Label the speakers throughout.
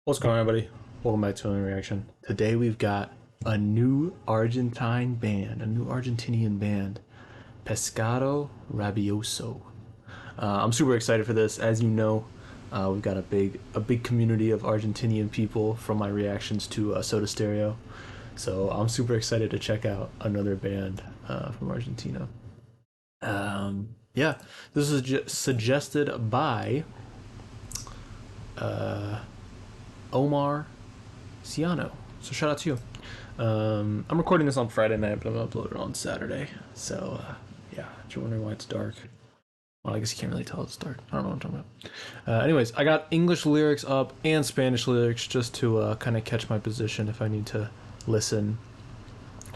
Speaker 1: What's going on, everybody? Welcome back to another reaction. Today we've got a new Argentine band, a new Argentinian band, Pescado Rabioso. I'm super excited for this. As you know, we've got a big community of Argentinian people from my reactions to Soda Stereo, so I'm super excited to check out another band from Argentina. Yeah, this is suggested by Omar Ciano. So shout out to you. I'm recording this on Friday night, but I'm gonna upload it on Saturday. So yeah, if you're wondering why it's dark, well, I guess you can't really tell it's dark. I don't know what I'm talking about. Anyways, I got English lyrics up and Spanish lyrics just to kind of catch my position if I need to listen,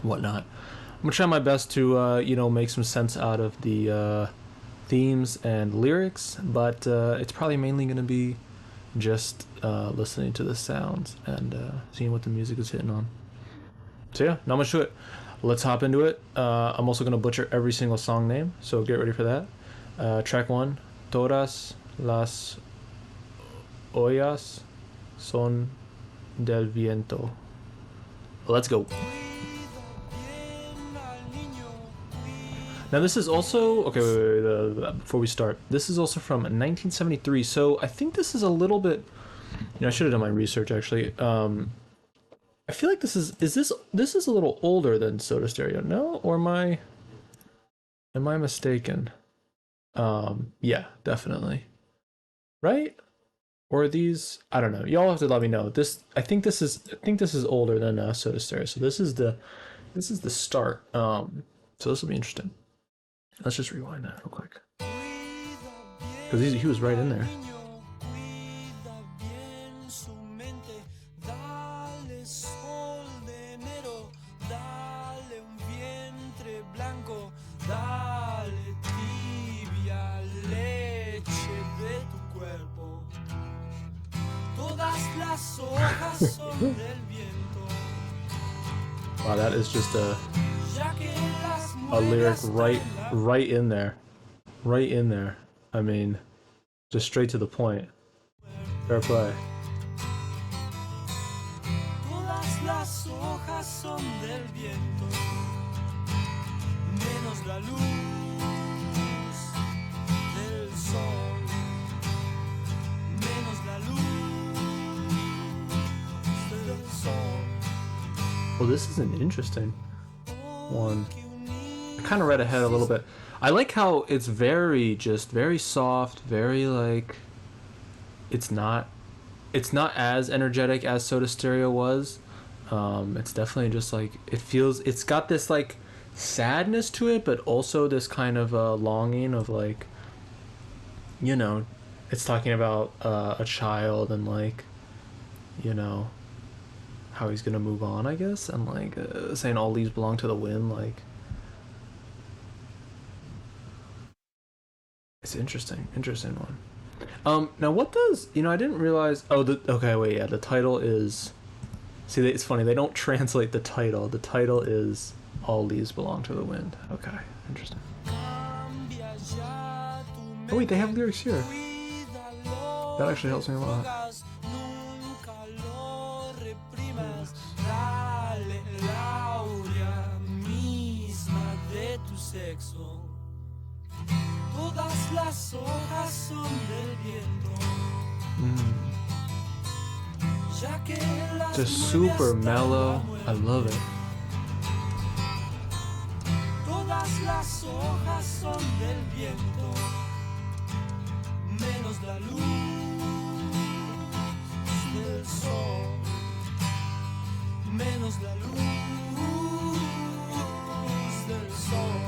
Speaker 1: whatnot. I'm gonna try my best to make some sense out of the themes and lyrics, but it's probably mainly gonna be just listening to the sounds and seeing what the music is hitting on. So yeah, not much to it. Let's hop into it. I'm also gonna butcher every single song name, so get ready for that. Track one, Todas las ollas son del viento. Let's go. Now this is also wait, before we start, this is also from 1973. So I think this is a little bit. I should have done my research actually. I feel like this is a little older than Soda Stereo. No, or am I mistaken? Yeah, definitely. Right? Or are these? I don't know. Y'all have to let me know. I think this is older than Soda Stereo. So this is the start. So this will be interesting. Let's just rewind that real quick. Because he was right in there. Wow, that is just a lyric right in there. Right in there. I mean, just straight to the point. Fair play. Todas las hojas son del viento, menos la luz del sol, menos la luz del sol. Well, this is an interesting one. I kind of read ahead a little bit. I like how it's very soft, very like it's not as energetic as Soda Stereo was. It's definitely just like it's got this like sadness to it, but also this kind of longing of like, it's talking about a child and like, how he's gonna move on, I guess, and like saying all leaves belong to the wind, like. It's interesting one. Now what does I didn't realize. Oh, the title is. See, it's funny. They don't translate the title. The title is "All Leaves Belong to the Wind." Okay, interesting. Oh wait, they have lyrics here. That actually helps me a lot. Todas las hojas son del viento. Just super mellow. I love it. Todas las hojas son del viento, menos la luz del sol, menos la luz del sol.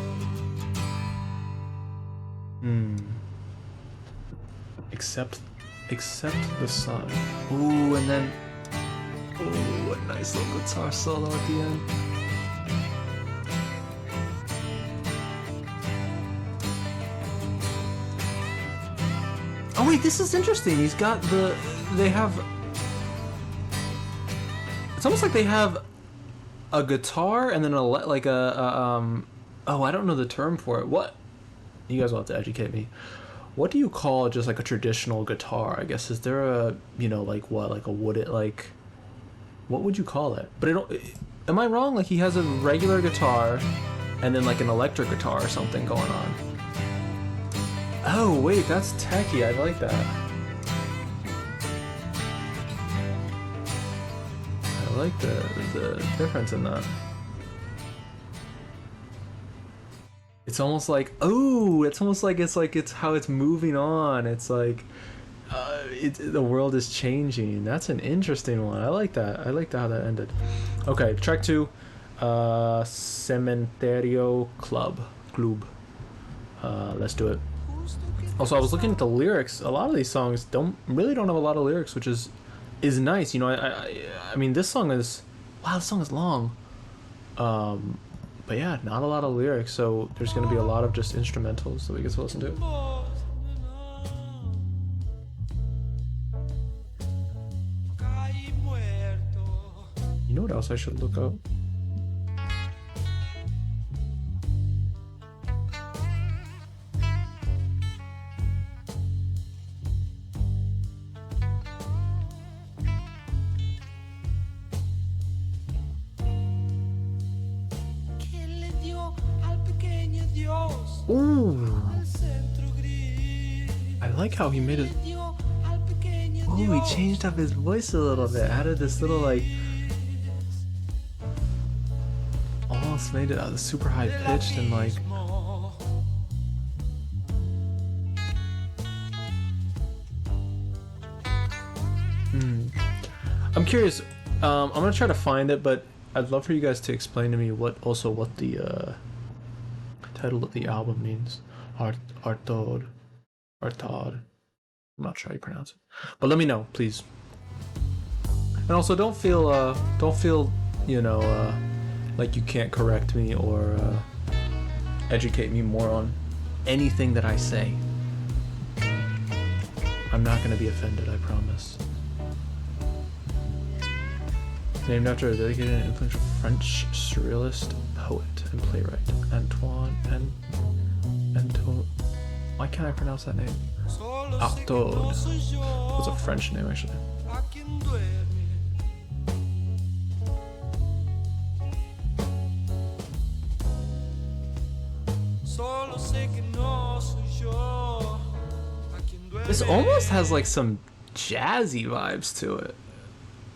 Speaker 1: Except the sun. Ooh, and then a nice little guitar solo at the end. Oh wait, this is interesting. He's got it's almost like they have a guitar and then oh, I don't know the term for it. What? You guys will have to educate me. what do you call just like a traditional guitar? I guess is there a like what like a wooden like what would you call it? But am I wrong? Like he has a regular guitar and then like an electric guitar or something going on. Oh wait, that's techie. I like that. I like the difference in that. It's almost like it's how it's moving on. It's like the world is changing. That's an interesting one. I like that. I like how that ended. Okay, track 2, Cementerio Club. Let's do it. Also, I was looking at the lyrics. A lot of these songs don't have a lot of lyrics, which is nice. You know, I mean, this song is this song is long. But yeah, not a lot of lyrics, so there's going to be a lot of just instrumentals that we get to listen to. You know what else I should look up? Ooh, I like how he made it. Oh, he changed up his voice a little bit. Added this little like, almost made it super high pitched and like. I'm curious. I'm gonna try to find it, but I'd love for you guys to explain to me what the title of the album means. Artod. I'm not sure how you pronounce it, but let me know, please. And also, don't feel like you can't correct me or educate me more on anything that I say. I'm not gonna be offended, I promise. Named after a dedicated and influential French surrealist poet and playwright, Antoine. Why can't I pronounce that name? Artaud. It's a French name, actually. This almost has like some jazzy vibes to it.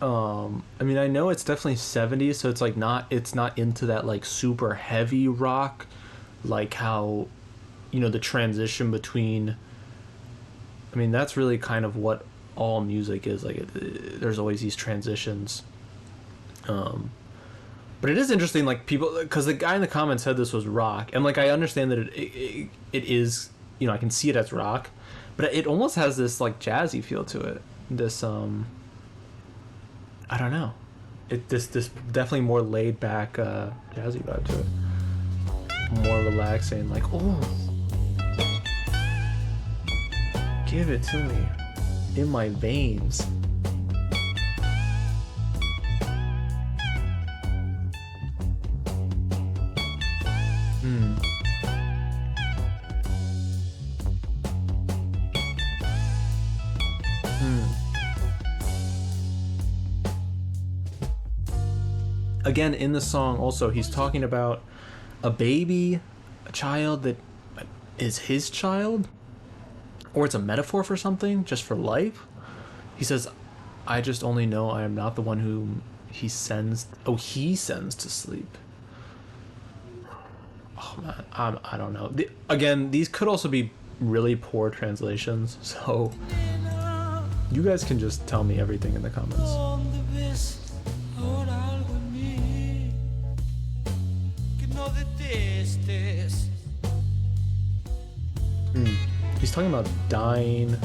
Speaker 1: I mean, I know it's definitely 70s, so it's like it's not into that like super heavy rock, like how, the transition between. I mean, that's really kind of what all music is like. There's always these transitions. But it is interesting, like people, because the guy in the comments said this was rock, and like I understand that it is, I can see it as rock, but it almost has this like jazzy feel to it. This I don't know. This definitely more laid back jazzy vibe to it. More relaxing, like give it to me in my veins. Again, in the song also, he's talking about a baby, a child that is his child, or it's a metaphor for something, just for life. He says, I just only know I am not the one whom he sends to sleep. Oh man, I don't know. Again, these could also be really poor translations, so you guys can just tell me everything in the comments. He's talking about dying,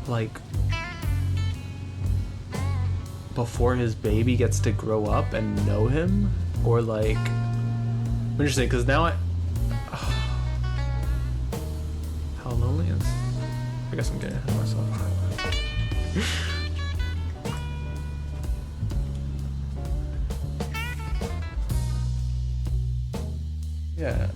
Speaker 1: like before his baby gets to grow up and know him, or like interesting, because now how lonely is. I guess I'm getting ahead of myself. Yeah.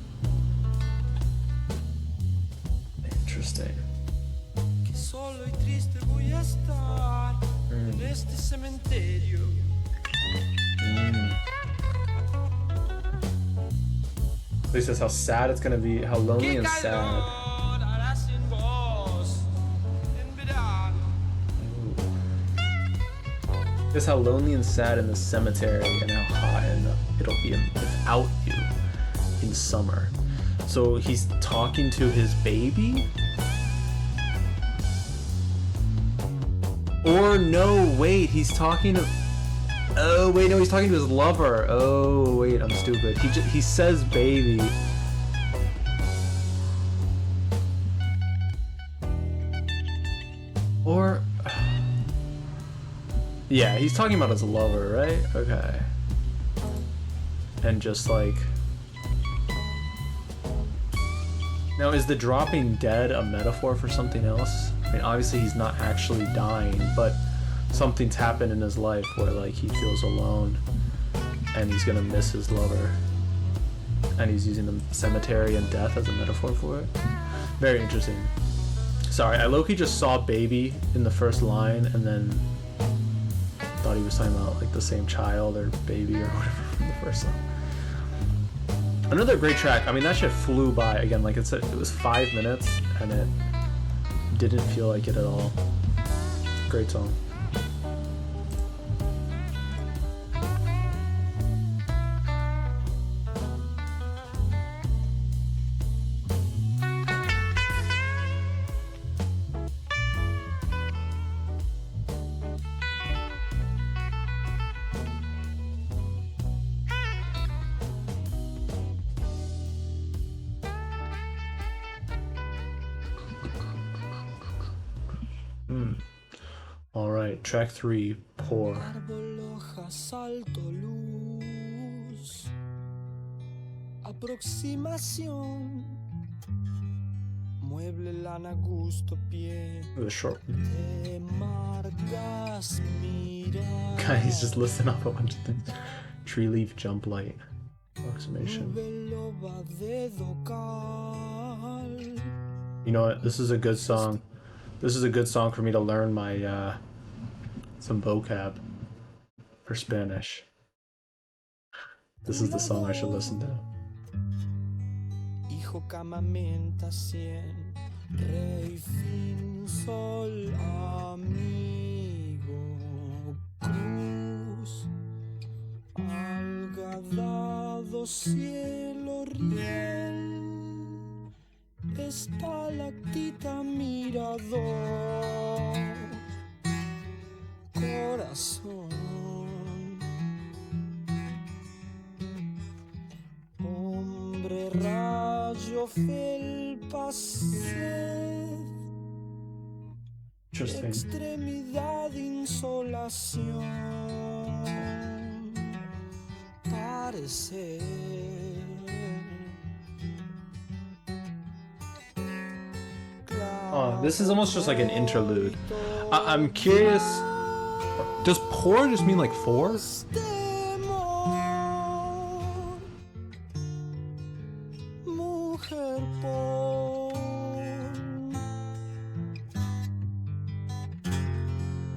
Speaker 1: He says how sad it's gonna be, how lonely and sad. Just how lonely and sad in the cemetery, and how hot it'll be without you in summer. So he's talking to his baby? Or no, wait, he's talking to... Oh, wait, no, he's talking to his lover. Oh, wait, I'm stupid. He says baby. Or... Yeah, he's talking about his lover, right? Okay. And just like... Now, is the dropping dead a metaphor for something else? I mean, obviously he's not actually dying, but something's happened in his life where like he feels alone and he's gonna miss his lover. And he's using the cemetery and death as a metaphor for it. Very interesting. Sorry, I low-key just saw baby in the first line and then thought he was talking about like the same child or baby or whatever from the first song. Another great track. I mean, that shit flew by. Again, like it was 5 minutes and it didn't feel like it at all. Great song. All right, track 3, Pour.
Speaker 2: Aproximación. Mueble lana gusto pie.
Speaker 1: The short one.
Speaker 2: Te marcas mirar.
Speaker 1: Guys, just listen up a bunch of things. Tree leaf jump light. Approximation. You know what? This is a good song. This is a good song for me to learn my some vocab for Spanish. This is the song I should listen to.
Speaker 2: Hijo camamenta cien, rey fin sol amigo, cruz, algadado cielo riel, estalactita mirador, corazón. Hombre rayo felpa sed, extremidad insolación, parecer.
Speaker 1: Oh, this is almost just like an interlude. I'm curious, does pour just mean like four?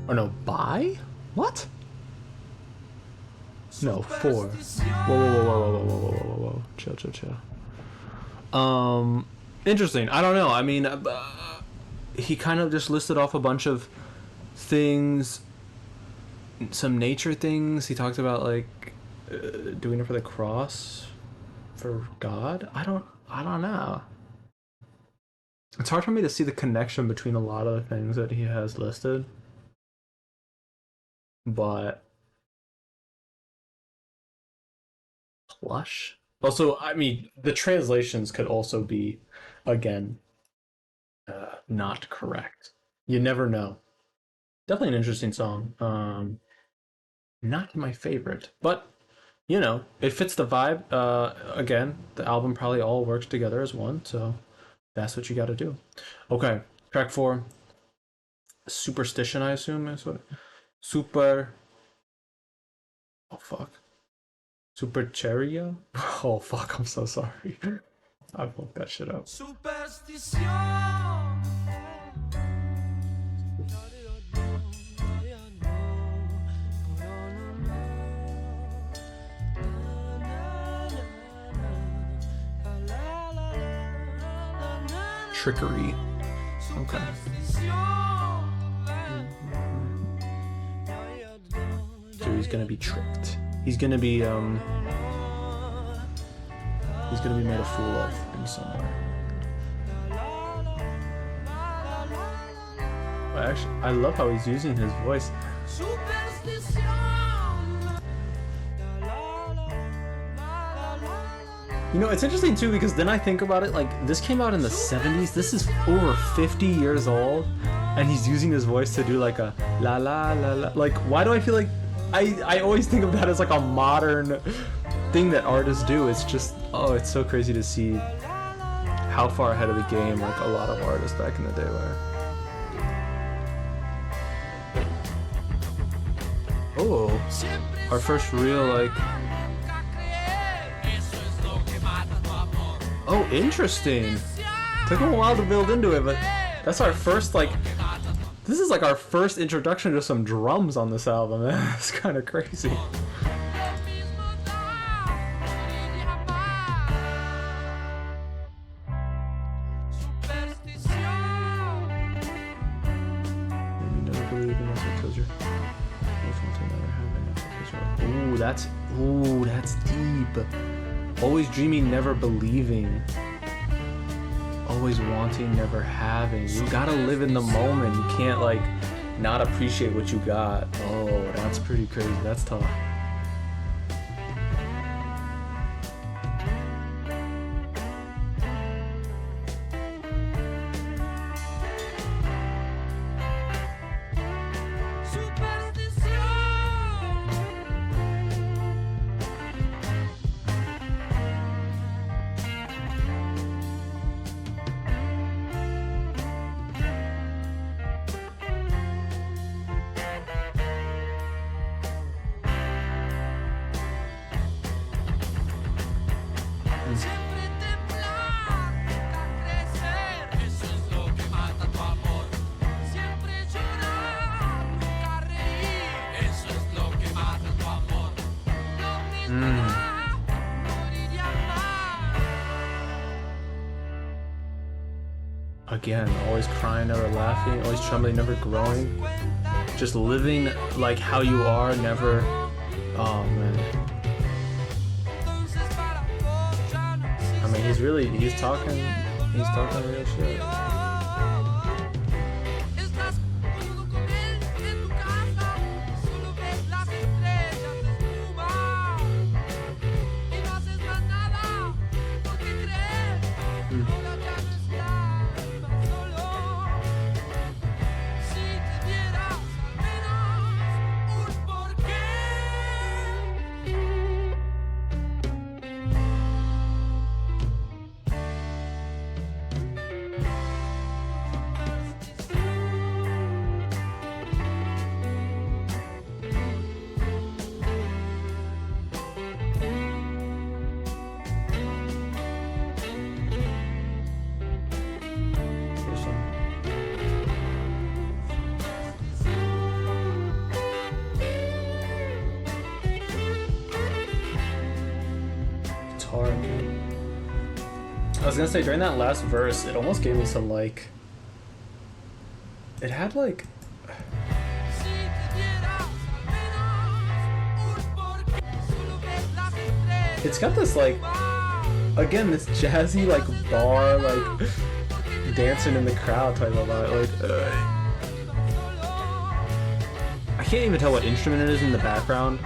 Speaker 1: Or no, by? What? No, four. Whoa. Chill. Interesting. I don't know. I mean, he kind of just listed off a bunch of things, some nature things. He talked about like doing it for the cross, for God. I don't know. It's hard for me to see the connection between a lot of the things that he has listed. But plush. Also, I mean, the translations could also be, again, not correct. You never know. Definitely an interesting song. Not my favorite, but you know, it fits the vibe. Again, the album probably all works together as one, so that's what you got to do. Okay, track 4. Superstition, I assume is what. Oh fuck. Supercheria? Oh fuck, I'm so sorry. I fucked that shit up. trickery. Okay. So he's gonna be tricked. He's gonna be made a fool of in somewhere. Actually, I love how he's using his voice. You know, it's interesting too because then I think about it, like, this came out in the 70s. This is over 50 years old, and he's using his voice to do like a la la la la. Like, why do I feel like I always think of that as like a modern thing that artists do? It's just, oh, it's so crazy to see how far ahead of the game like a lot of artists back in the day were. Oh, our first real like. Oh, interesting. Took him a while to build into it, but that's our first like. This is like our first introduction to some drums on this album. It's kind of crazy. Maybe never believe in us because you're. Ooh, that's deep. Always dreaming, never believing. Always wanting, never having. You gotta live in the moment. You can't like not appreciate what you got. Oh, that's pretty crazy. That's tough. Again, always crying, never laughing, always trembling, never growing. Just living like how you are, never. Oh man. I mean, he's talking real shit. I was gonna say, during that last verse, it almost gave me some like. It had like. It's got this like. Again, this jazzy like bar like dancing in the crowd type of vibe. Like. I can't even tell what instrument it is in the background,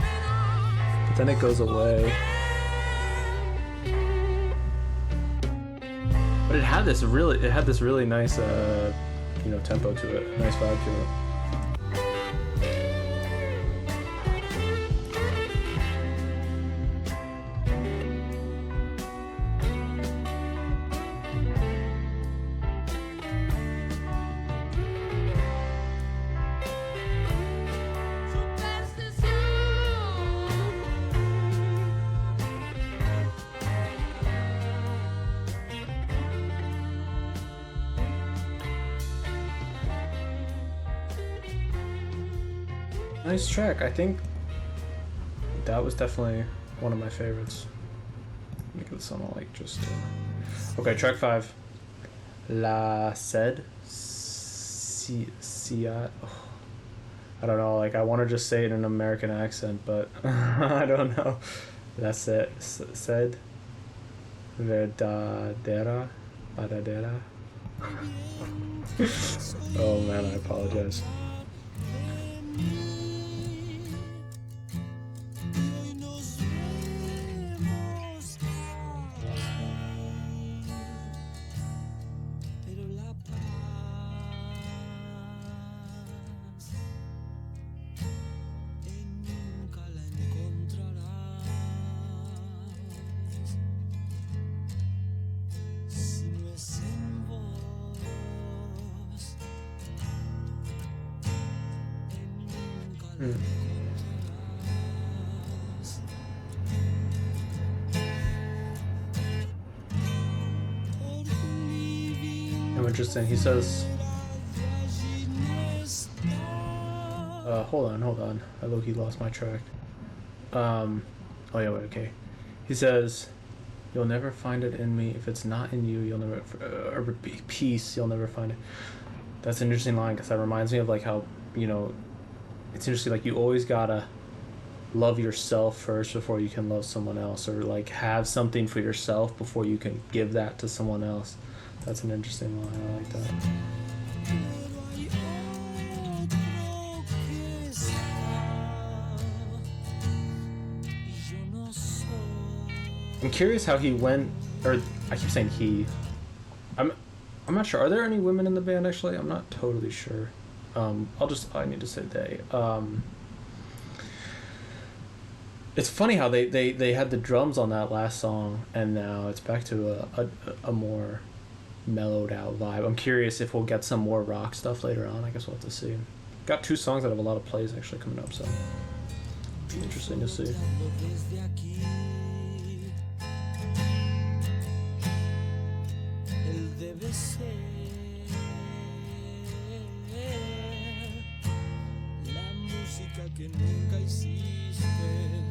Speaker 1: but then it goes away. But it had this really nice, tempo to it, nice vibe to it. Nice track. I think that was definitely one of my favorites. Let me get this on like just. Okay, track 5. La Sed. Siat. Oh, I don't know. Like I want to just say it in an American accent, but I don't know. La Sed. Verdadera. Verdadera. Oh man, I apologize.
Speaker 2: de mí. Y hoy nos vemos aquí. Pero la paz nunca la encontrarás si no es en vos. Nunca la
Speaker 1: Mm.
Speaker 2: encontrarás por living
Speaker 1: Oh, interesting. He says,
Speaker 2: allí no está.
Speaker 1: hold on. I low-key lost my track. Oh yeah, wait, okay. He says, "You'll never find it in me. If it's not in you, you'll never. Or peace, you'll never find it." That's an interesting line because that reminds me of like how it's interesting. Like you always gotta love yourself first before you can love someone else, or like have something for yourself before you can give that to someone else. That's an interesting line. I like that.
Speaker 2: Pero hay otro que está y yo no soy.
Speaker 1: I'm curious how he went, or I keep saying he. I'm not sure. Are there any women in the band actually? I'm not totally sure. I need to say they. It's funny how they had the drums on that last song, and now it's back to a more mellowed out vibe. I'm curious if we'll get some more rock stuff later on. I guess we'll have to see. Got two songs that have a lot of plays actually coming up, so be interesting to see.
Speaker 2: Hablo desde aquí. Él debe ser la música que nunca hiciste.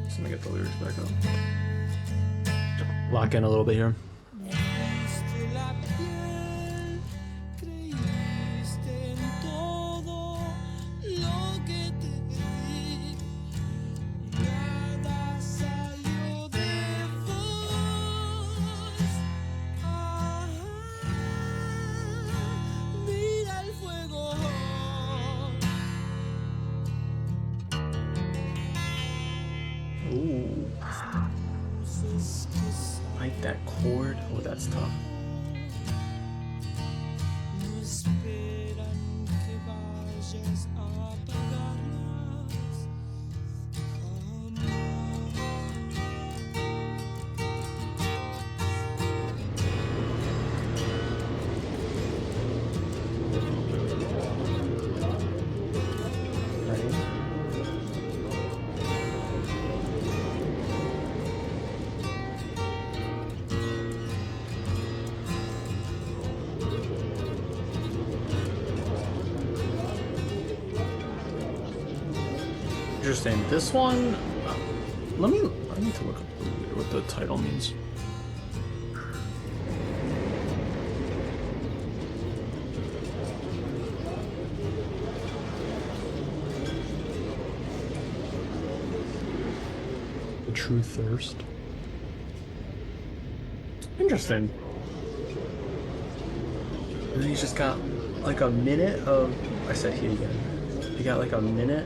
Speaker 1: Just gonna get the lyrics back up. Lock in a little bit here.
Speaker 2: Diste la piel, creíste en todo lo que te di. Nada salió de vos. Ah, mira el fuego.
Speaker 1: Ooh,
Speaker 2: Luces que
Speaker 1: like that chord. Oh, that's tough.
Speaker 2: no esperan que vayas a apagarlas.
Speaker 1: Ready? Interesting. This one, I need to look up what the title means. The True Thirst. Interesting. And then he's just got like a minute of. I said he again. He got like a minute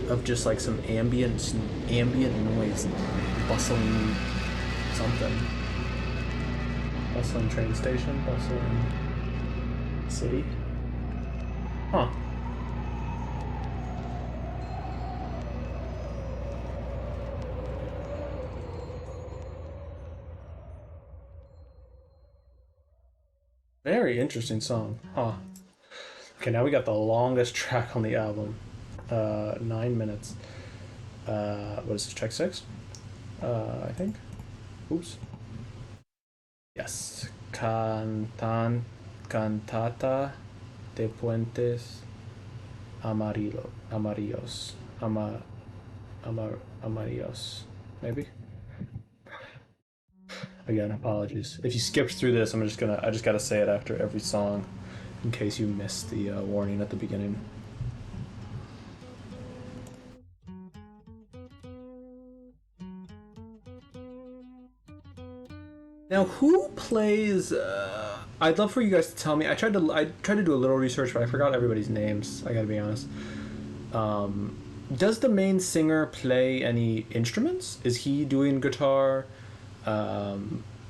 Speaker 1: of just like some ambient noise, bustling something. Bustling train station, bustling city. Huh. Very interesting song. Huh. Okay, now we got the longest track on the album. 9 minutes. What is this, track 6? I think. Oops. Yes. Cantata de Puentes Amarillos. Amarillos. Maybe? Again, apologies. If you skipped through this, I just gotta say it after every song, in case you missed the warning at the beginning. Now, who plays? I'd love for you guys to tell me. I tried to do a little research, but I forgot everybody's names. I gotta be honest. Does the main singer play any instruments? Is he doing guitar?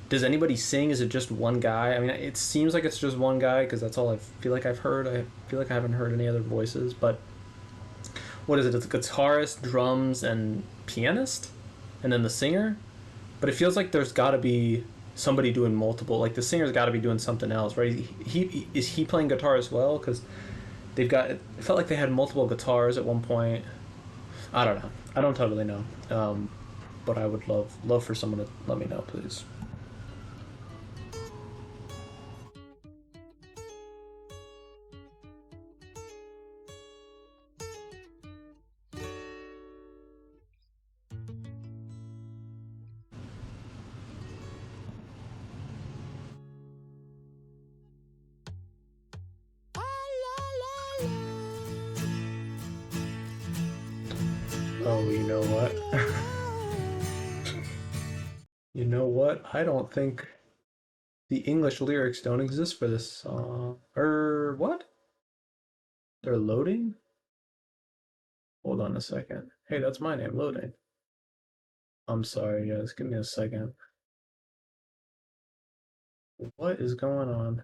Speaker 1: Does anybody sing? Is it just one guy? I mean, it seems like it's just one guy because that's all I feel like I've heard. I feel like I haven't heard any other voices. But what is it? It's a guitarist, drums, and pianist, and then the singer. But it feels like there's got to be somebody doing multiple. Like the singer's got to be doing something else, right? Is he playing guitar as well? Because they've got. It felt like they had multiple guitars at one point. I don't know. I don't totally know. But I would love for someone to let me know, please. Oh, you know what? You know what? I don't think the English lyrics don't exist for this song. What? They're loading? Hold on a second. Hey, that's my name, loading. I'm sorry, guys. Give me a second. What is going on?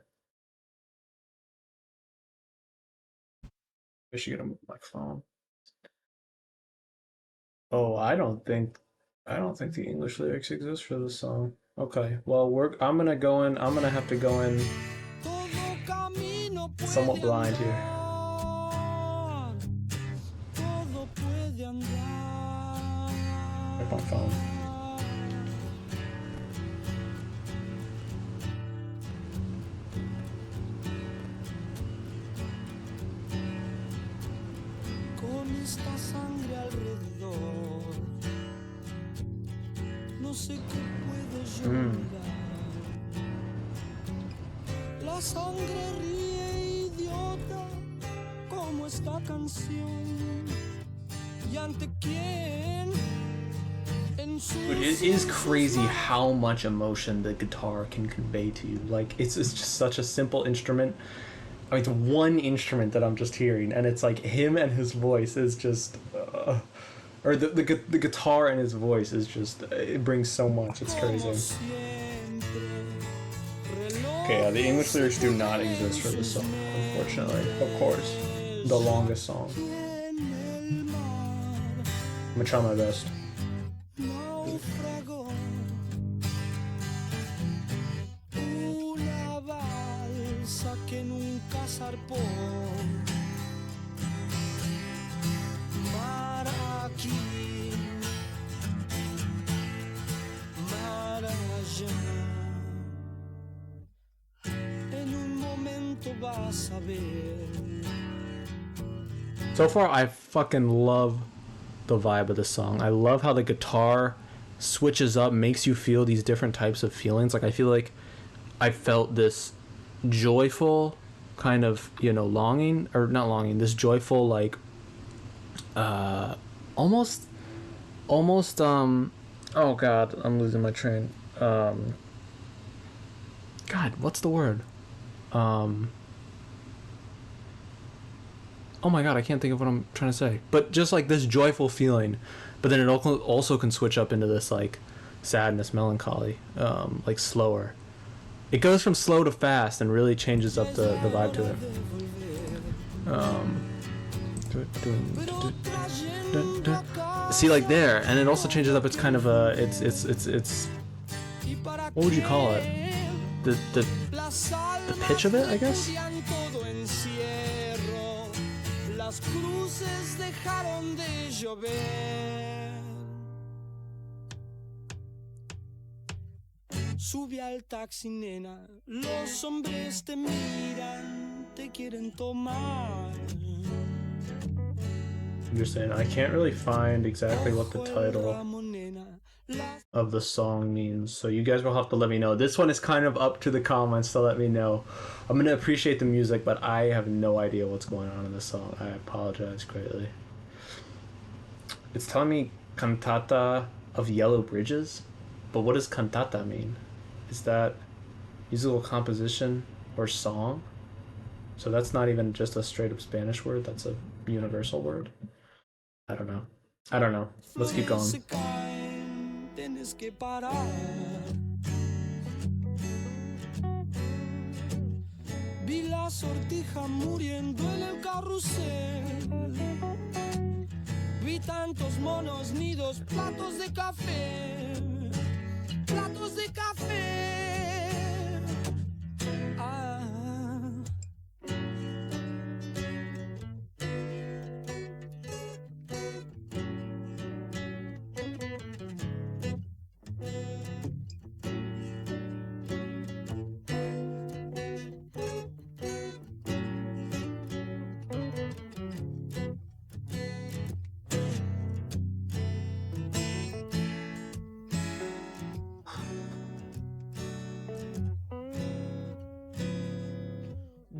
Speaker 1: I should get move my phone. Oh, I don't think the English lyrics exist for this song. Okay, well I'm gonna have to go in somewhat blind here. Check my phone.
Speaker 2: Esta sangre alrededor, no sé qué puedo yo mirar. La sangre ríe idiota como esta canción. Y ante quién
Speaker 1: Dude, it is crazy how much emotion the guitar can convey to you. Like it's just such a simple instrument. I mean, it's one instrument that I'm just hearing, and it's like him and his voice is just, or the guitar and his voice is just, it brings so much. It's crazy. Okay, yeah, the English lyrics do not exist for this song, unfortunately. Of course, the longest song. I'm gonna try my best.
Speaker 2: Que nunca zarpó. Mar aquí, mar allá. En un momento vas a ver.
Speaker 1: So far, I fucking love the vibe of the song. I love how the guitar switches up, makes you feel these different types of feelings. Like I feel like I felt this joyful kind of, longing, or not longing, this joyful, like almost oh god, I'm losing my train. God, what's the word? Oh my god, I can't think of what I'm trying to say. But just like this joyful feeling, but then it also can switch up into this like sadness, melancholy, like slower. It goes from slow to fast and really changes up the vibe to it. See, like there, and it also changes up. It's kind of a, it's. What would you call it? The pitch of it, I guess.
Speaker 2: Sube al taxi, nena. Los hombres te miran, te quieren tomar.
Speaker 1: You're saying I can't really find exactly what the title of the song means. So you guys will have to let me know. This one is kind of up to the comments to let me know. I'm gonna appreciate the music, but I have no idea what's going on in this song. I apologize greatly. It's telling me cantata of Yellow Bridges, but what does cantata mean? Is that musical composition or song? So that's not even just a straight up Spanish word, that's a universal word. I don't know. I don't know. Let's keep going.
Speaker 2: Tienes que parar. Vi la sortija muriendo en el carrusel. Vi tantos monos, nidos, platos de café. Platos de café. Ah.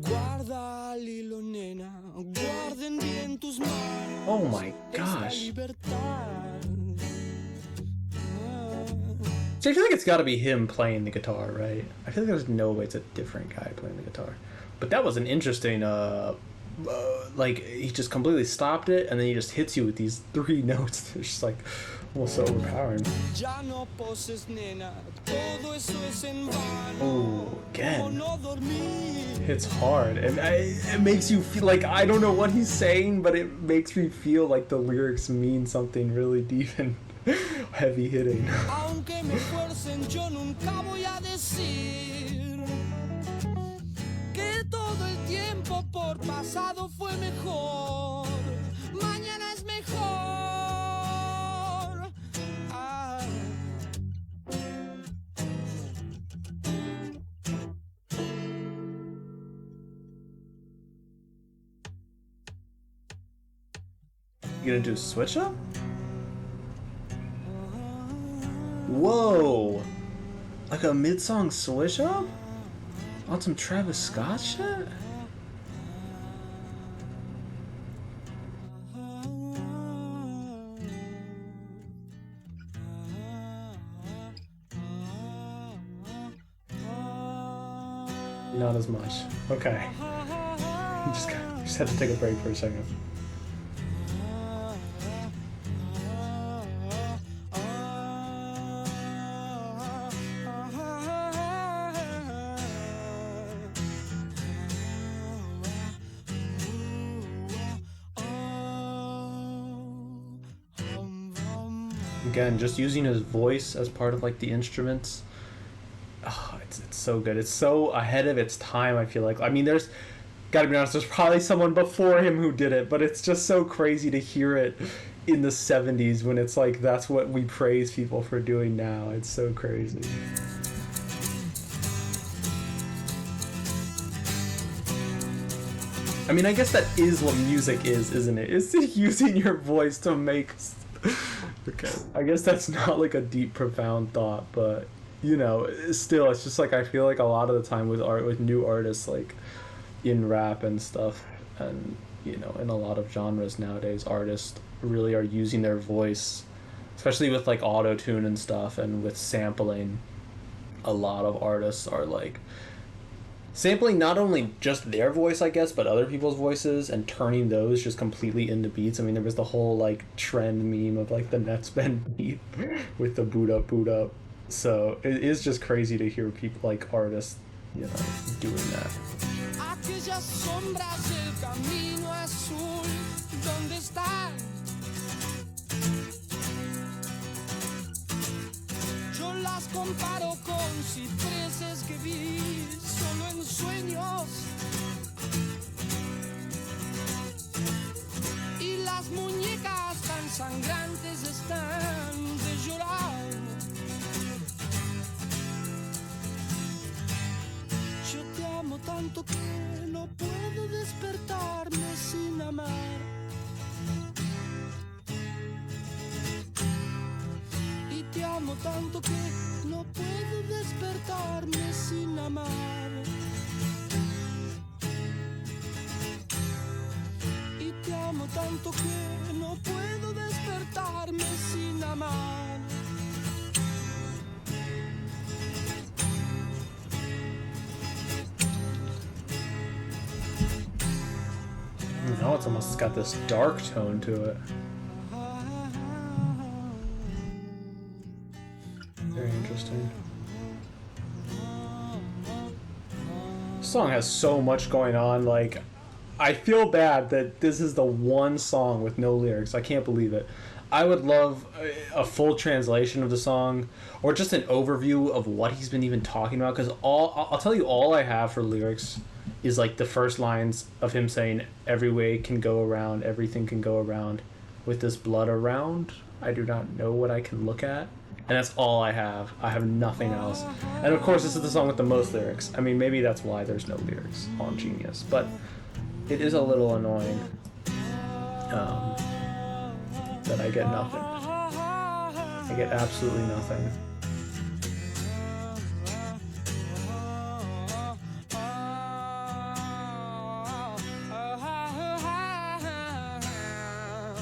Speaker 2: Guarda el hilo, nena, guarden bien tus manos.
Speaker 1: Oh my gosh. So I feel like it's gotta be him playing the guitar, right? I feel like there's no way it's a different guy playing the guitar. But that was an interesting, like, he just completely stopped it, and then he just hits you with these 3 notes. They're just like, almost overpowering. Oh, again. It's hard, and it makes you feel like, I don't know what he's saying, but it makes me feel like the lyrics mean something really deep and heavy hitting.
Speaker 2: Aunque me fuercen, yo nunca voy a decir que todo el tiempo por pasado fue mejor. Mañana es mejor. Ah.
Speaker 1: You gonna do a switch up? Whoa! Like a mid-song switch up? On some Travis Scott shit? Not as much. Okay. Just had to take a break for a second. Again, just using his voice as part of like the instruments. Oh, it's so good. It's so ahead of its time, I feel like. I mean, there's, gotta be honest, there's probably someone before him who did it, but it's just so crazy to hear it in the 70s when it's like that's what we praise people for doing now. It's so crazy. I mean, I guess that is what music is, isn't it? It's using your voice to make... Okay, I guess that's not like a deep, profound thought, but you know, still, it's just like I feel like a lot of the time with new artists, like in rap and stuff, and you know, in a lot of genres nowadays, artists really are using their voice, especially with like auto-tune and stuff, and with sampling. A lot of artists are like sampling not only just their voice, I guess, but other people's voices and turning those just completely into beats. I mean, there was the whole like trend meme of like the Netsbend beat with the boot up. So it is just crazy to hear people like artists, you know, doing that.
Speaker 2: Aquellas sombras del camino azul, ¿dónde están? Yo las comparo con cipreses que vi solo en sueños. Y las muñecas tan sangrantes están de llorar. Yo te amo tanto que no puedo despertarme sin amar. Y te amo tanto que no puedo despertarme sin amar. Y te amo tanto que no puedo despertarme sin amar.
Speaker 1: Now it's almost got this dark tone to it. Very interesting. This song has so much going on. Like, I feel bad that this is the one song with no lyrics. I can't believe it. I would love a full translation of the song, or just an overview of what he's been even talking about. Because I'll tell you, all I have for lyrics is like the first lines of him saying, "Every way can go around, everything can go around, with this blood around. I do not know what I can look at." And that's all I have. I have nothing else. And of course, this is the song with the most lyrics. I mean, maybe that's why there's no lyrics on Genius, but it is a little annoying that I get nothing. I get absolutely nothing.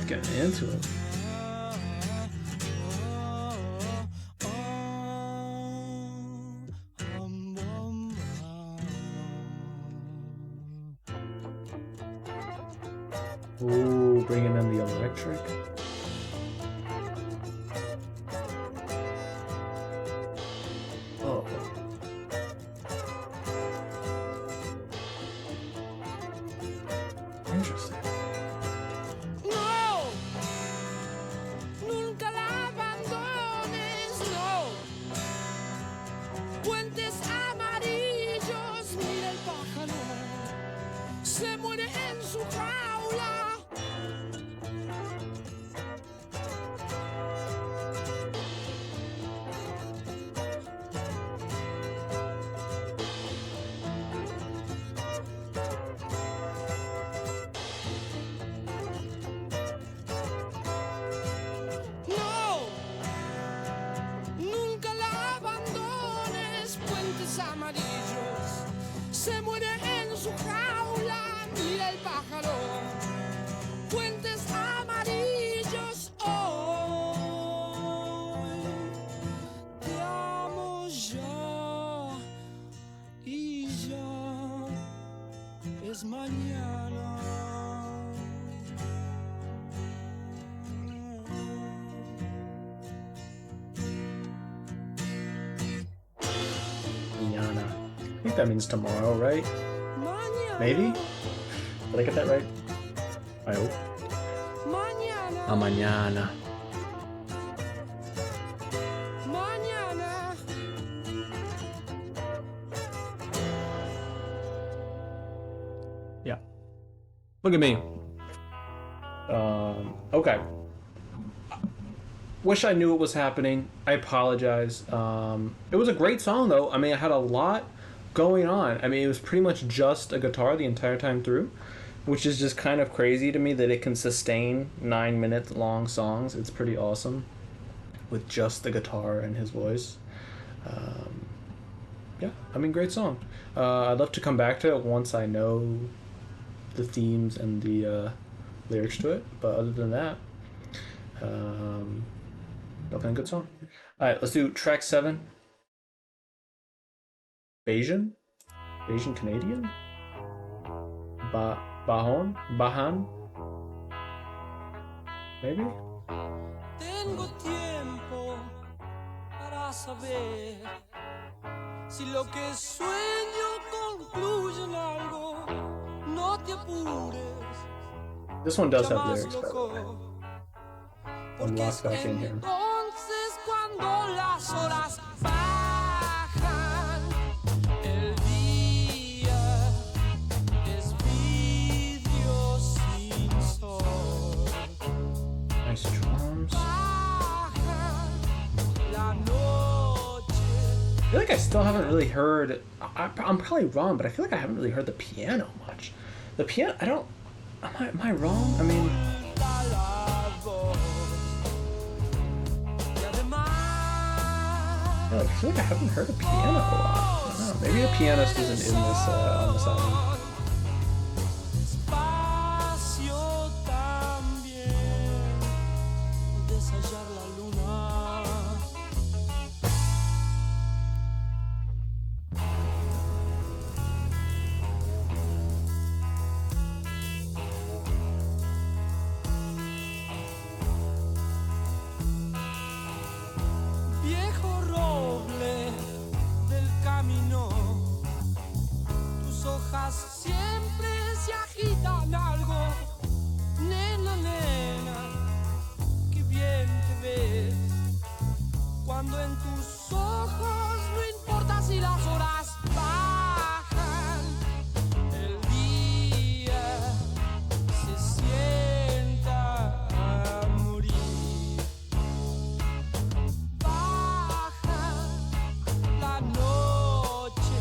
Speaker 1: Getting into it. Ooh, bringing in the electric. Oh. Interesting.
Speaker 2: No, nunca la abandones, no. Puentes amarillos, mira el pájaro, se muere en su jaula. No, nunca la abandones, puentes amarillos, se muere en su jaula, mira el pájaro, puentes amarillos, hoy te amo ya y ya es mañana.
Speaker 1: Mañana. I think that means tomorrow, right? Maybe? Did I get that right? I hope.
Speaker 2: Mañana,
Speaker 1: A mañana.
Speaker 2: mañana.
Speaker 1: Yeah. Look at me. Okay. Wish I knew what was happening. I apologize. It was a great song, though. I mean, it had a lot going on. I mean, it was pretty much just a guitar the entire time through, which is just kind of crazy to me that it can sustain 9-minute long songs. It's pretty awesome with just the guitar and his voice. Yeah, I mean, great song. I'd love to come back to it once I know the themes and the lyrics to it, but other than that, definitely a good song. All right, let's do track 7. Bajan Canadian? Bahan? Maybe?
Speaker 2: Tengo tiempo para saber si lo que sueño concluye en algo. No te apures.
Speaker 1: This one does have
Speaker 2: Llamas
Speaker 1: lyrics, by the way.
Speaker 2: loco.
Speaker 1: I'm
Speaker 2: Porque
Speaker 1: locked
Speaker 2: es
Speaker 1: back in here.
Speaker 2: entonces cuando las horas bajan, el día es vidrio sin sol.
Speaker 1: Nice drums.
Speaker 2: Baja la noche.
Speaker 1: I feel like I still haven't really heard. I'm probably wrong, but I feel like I haven't really heard the piano much. The piano, I don't. Am I wrong? I mean,
Speaker 2: La voz. Y además
Speaker 1: Yeah, I feel like I haven't heard a piano a lot. I don't know. Maybe a pianist isn't in this on this album.
Speaker 2: Despacio también deshallar la luna. Viejo roble del camino, tus hojas siempre se agitan algo. Nena, nena, qué bien te ves cuando en tus ojos no importa si las horas bajan. El día se sienta a morir. Baja la noche,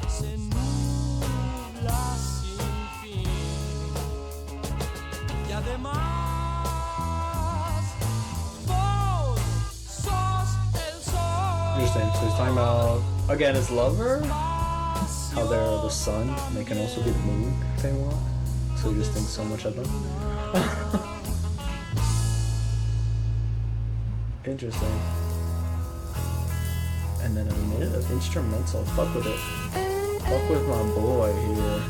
Speaker 2: se nubla sin fin. Y además, vos sos el sol.
Speaker 1: Interesting. So he's talking about, again, his lover, how they're the sun, and they can also be the moon if they want. So he just thinks so much of them. Interesting. And then a minute of instrumental. Fuck with it. Fuck with my boy here.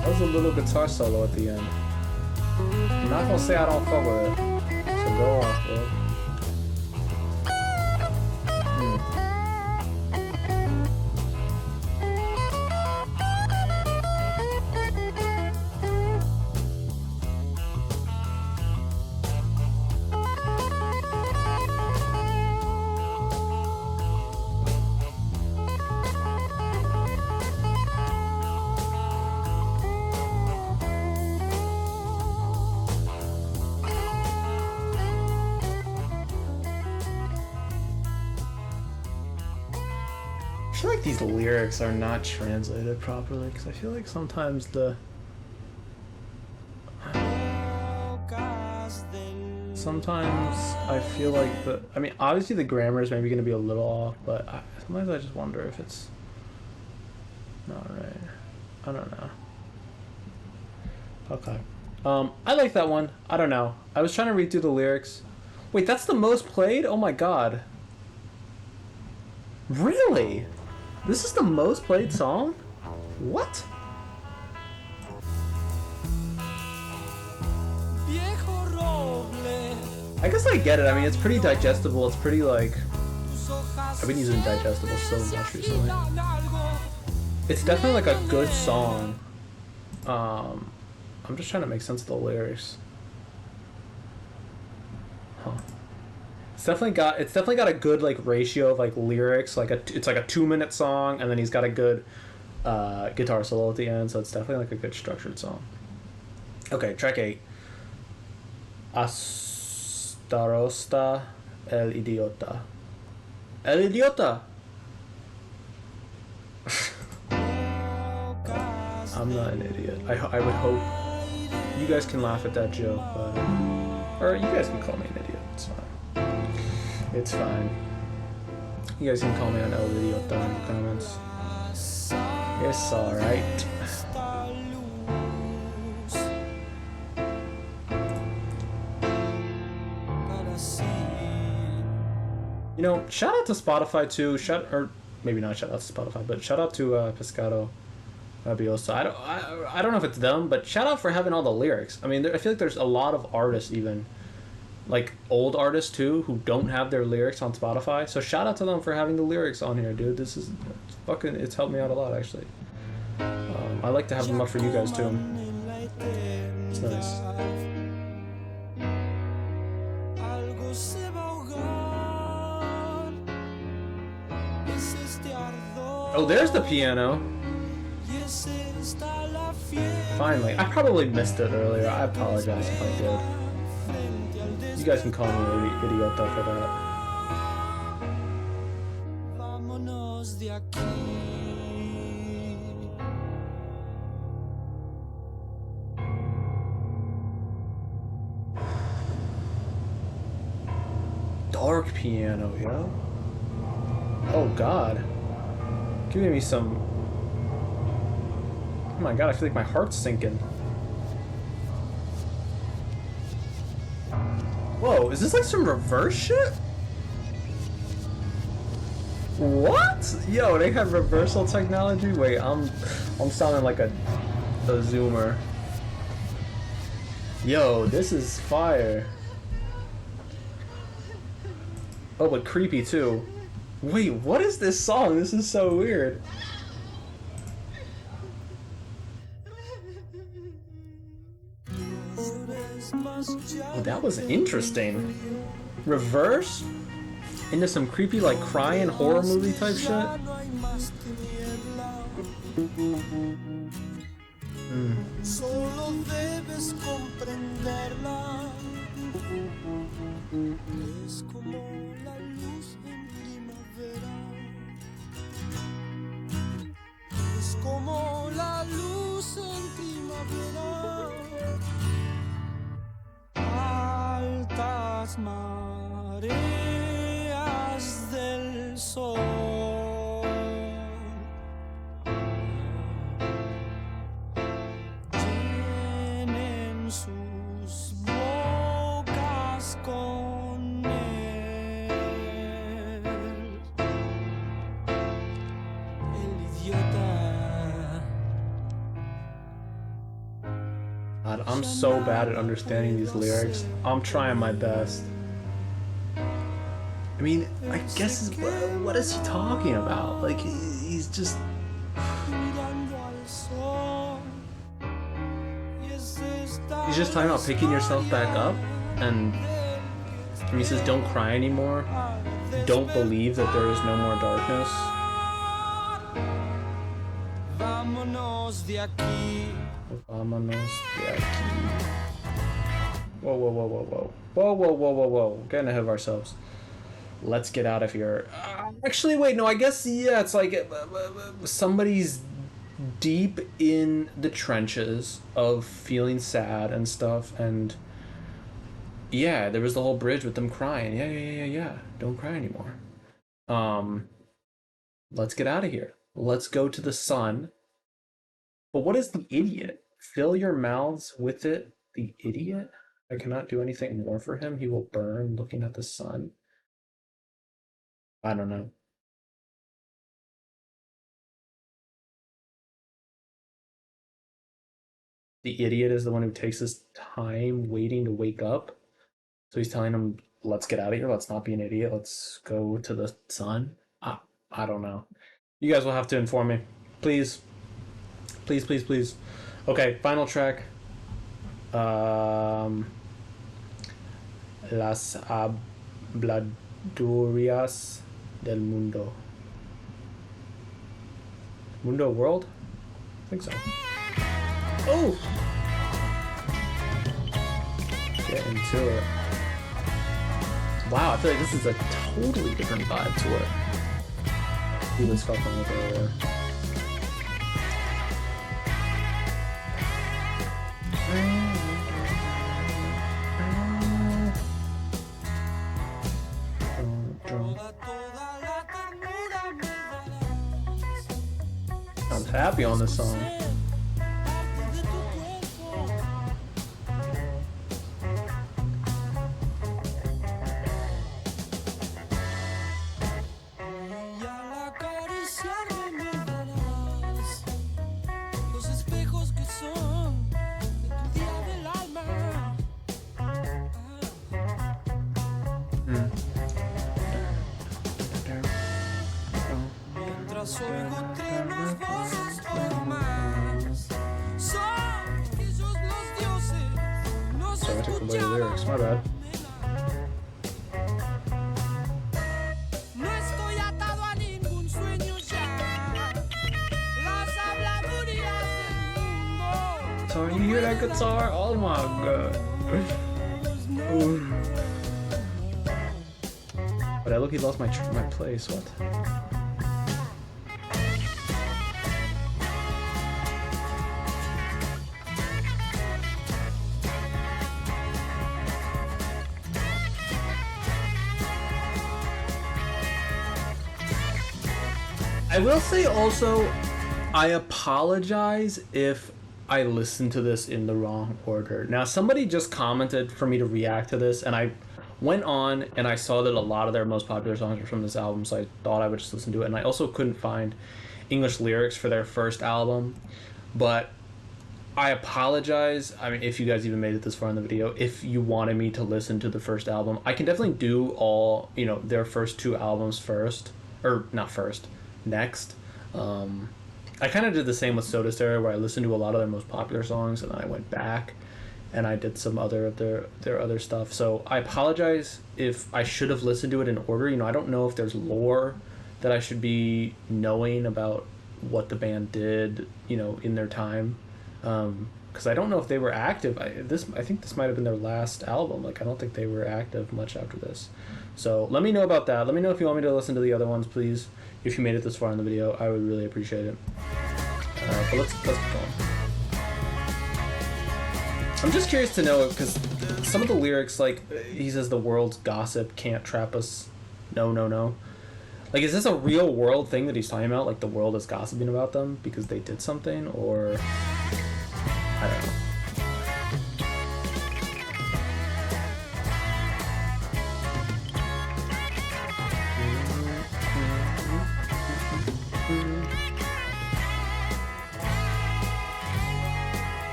Speaker 1: That was a little guitar solo at the end. I'm not gonna say I don't fuck with it. So go off, bro. I feel like these lyrics are not translated properly because I feel like sometimes sometimes I feel like I mean, obviously the grammar is maybe going to be a little off, but sometimes I just wonder if it's not right. I don't know. Okay. I like that one. I don't know. I was trying to read through the lyrics. Wait, that's the most played? Oh my god. Really? This is the most played song? What? I guess I get it. I mean, it's pretty digestible. It's pretty like... I've been using digestible so much recently. It's definitely like a good song. I'm just trying to make sense of the lyrics. Huh. It's definitely got a good like ratio of like lyrics. It's like a 2-minute song, and then he's got a good guitar solo at the end. So it's definitely like a good structured song. Okay, track 8. Astarosta el idiota. El idiota. I'm not an idiot. I would hope you guys can laugh at that joke, but or you guys can call me an idiot. It's fine. It's fine. You guys can call me an El Idiota in the comments. It's alright. You know, shout out to Spotify too. Or maybe not shout out to Spotify, but shout out to Pescado Rabiosa. I don't know if it's them, but shout out for having all the lyrics. I mean, I feel like there's a lot of artists even, like old artists too, who don't have their lyrics on Spotify. So shout out to them for having the lyrics on here, dude. This is fucking, it's helped me out a lot actually. I like to have them up for you guys too. It's nice. Oh, there's the piano. Finally. I probably missed it earlier. I apologize if I did. You guys can call me an idiota for that. dark piano, yo. Oh god. Giving me some... Oh my god, I feel like my heart's sinking. Whoa, is this like some reverse shit? What? Yo, they have reversal technology? Wait, I'm sounding like a zoomer. Yo, this is fire. Oh, but creepy too. Wait, what is this song? This is so weird. Oh, that was interesting. Reverse into some creepy, like, crying horror movie type shit.
Speaker 2: Solo debes comprenderla. Es como la luz en primavera. Es como la luz en primavera. Altas mareas del sol. Sus bocas con él. El idiota.
Speaker 1: God, I'm so bad at understanding these lyrics. I'm trying my best. I mean, I guess what is he talking about? Like, he's just... He's just talking about picking yourself back up, and he says don't cry anymore, don't believe that there is no more darkness. Vámonos de aquí. Vámonos de aquí. Whoa, whoa, whoa, whoa, whoa. Whoa, whoa, whoa, whoa, whoa. Getting ahead of ourselves. Let's get out of here. Actually, wait, no, I guess, yeah, it's like somebody's deep in the trenches of feeling sad and stuff, and yeah, there was the whole bridge with them crying. Yeah. Don't cry anymore. Let's get out of here. Let's go to the sun. But what is the idiot? Fill your mouths with it, the idiot? I cannot do anything more for him. He will burn looking at the sun. I don't know. The idiot is the one who takes his time waiting to wake up. So he's telling him, let's get out of here. Let's not be an idiot. Let's go to the sun. I don't know. You guys will have to inform me. Please. Please, please, please. Okay, final track. Las habladurías del mundo. Mundo World? I think so. Oh! Get into it. Wow, I feel like this is a totally different vibe to what he was fucking with earlier. I'm happy on this song. Sorry, I took away the lyrics, my bad. Sorry, you hear that guitar? Oh my god. But I look, he lost my place. What? I will say also, I apologize if I listened to this in the wrong order. Now, somebody just commented for me to react to this, and I went on and I saw that a lot of their most popular songs were from this album, so I thought I would just listen to it. And I also couldn't find English lyrics for their first album, but I apologize. I mean, if you guys even made it this far in the video, if you wanted me to listen to the first album, I can definitely do all, their first two albums first, or not first, next. I kind of did the same with Soda Stereo, where I listened to a lot of their most popular songs, and then I went back and I did some other of their other stuff. So I apologize if I should have listened to it in order. I don't know if there's lore that I should be knowing about what the band did, in their time. Because I don't know if they were active. I think this might have been their last album. Like, I don't think they were active much after this. So let me know about that. Let me know if you want me to listen to the other ones, please. If you made it this far in the video, I would really appreciate it. But let's keep going. I'm just curious to know, because some of the lyrics, like, he says the world's gossip can't trap us. No, no, no. Like, is this a real world thing that he's talking about? Like, the world is gossiping about them because they did something? Or... I don't know.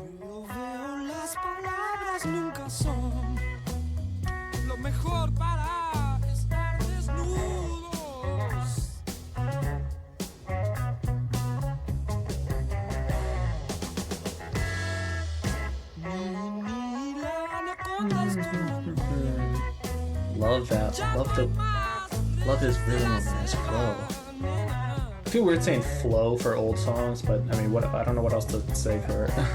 Speaker 2: Yo veo las palabras nunca son lo mejor para estar desnudos. Ni la anaconda es tu
Speaker 1: Love that. Love his rhythm and his flow. I feel weird saying flow for old songs, but I mean, I don't know what else to say for it. I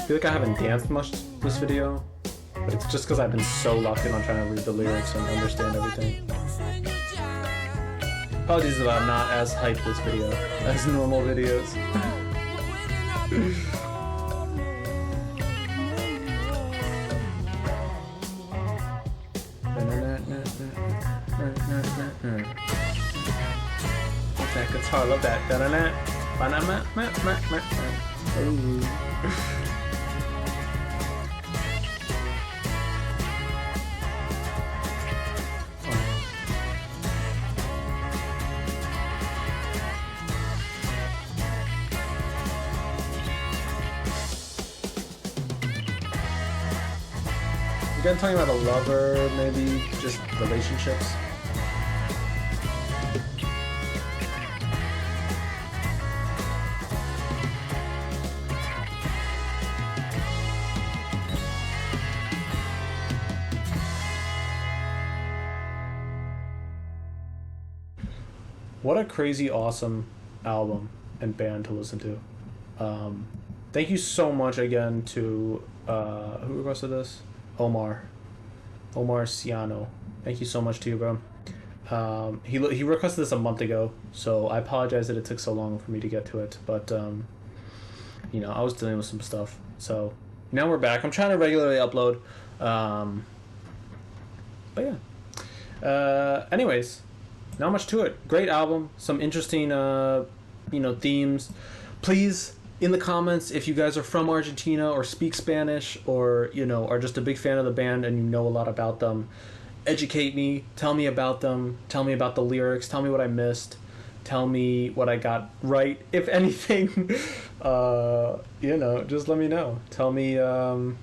Speaker 1: feel like I haven't danced much this video, but it's just because I've been so locked in on trying to read the lyrics and understand everything. Apologies about not as hyped this video as normal videos. That guitar, I love that. You guys talking about a lover, maybe just relationships? What a crazy awesome album and band to listen to. Thank you so much again to who requested this? Omar Ciano. Thank you so much to you, bro. He requested this a month ago, so I apologize that it took so long for me to get to it, but I was dealing with some stuff, so now we're back. I'm trying to regularly upload, but yeah. Anyways, not much to it. Great album, some interesting themes. Please, in the comments, if you guys are from Argentina or speak Spanish, or are just a big fan of the band and you know a lot about them, educate me, tell me about them, tell me about the lyrics, tell me what I missed, tell me what I got right, if anything. Just let me know. Tell me, I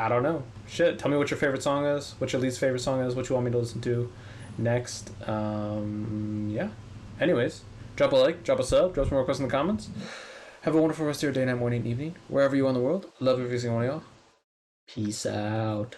Speaker 1: don't know, shit, tell me what your favorite song is, what your least favorite song is, what you want me to listen to next. Yeah, anyways, drop a like, drop a sub, drop some more requests in the comments. Have a wonderful rest of your day, night, morning, evening, wherever you are in the world. Love every single one of y'all. Peace out.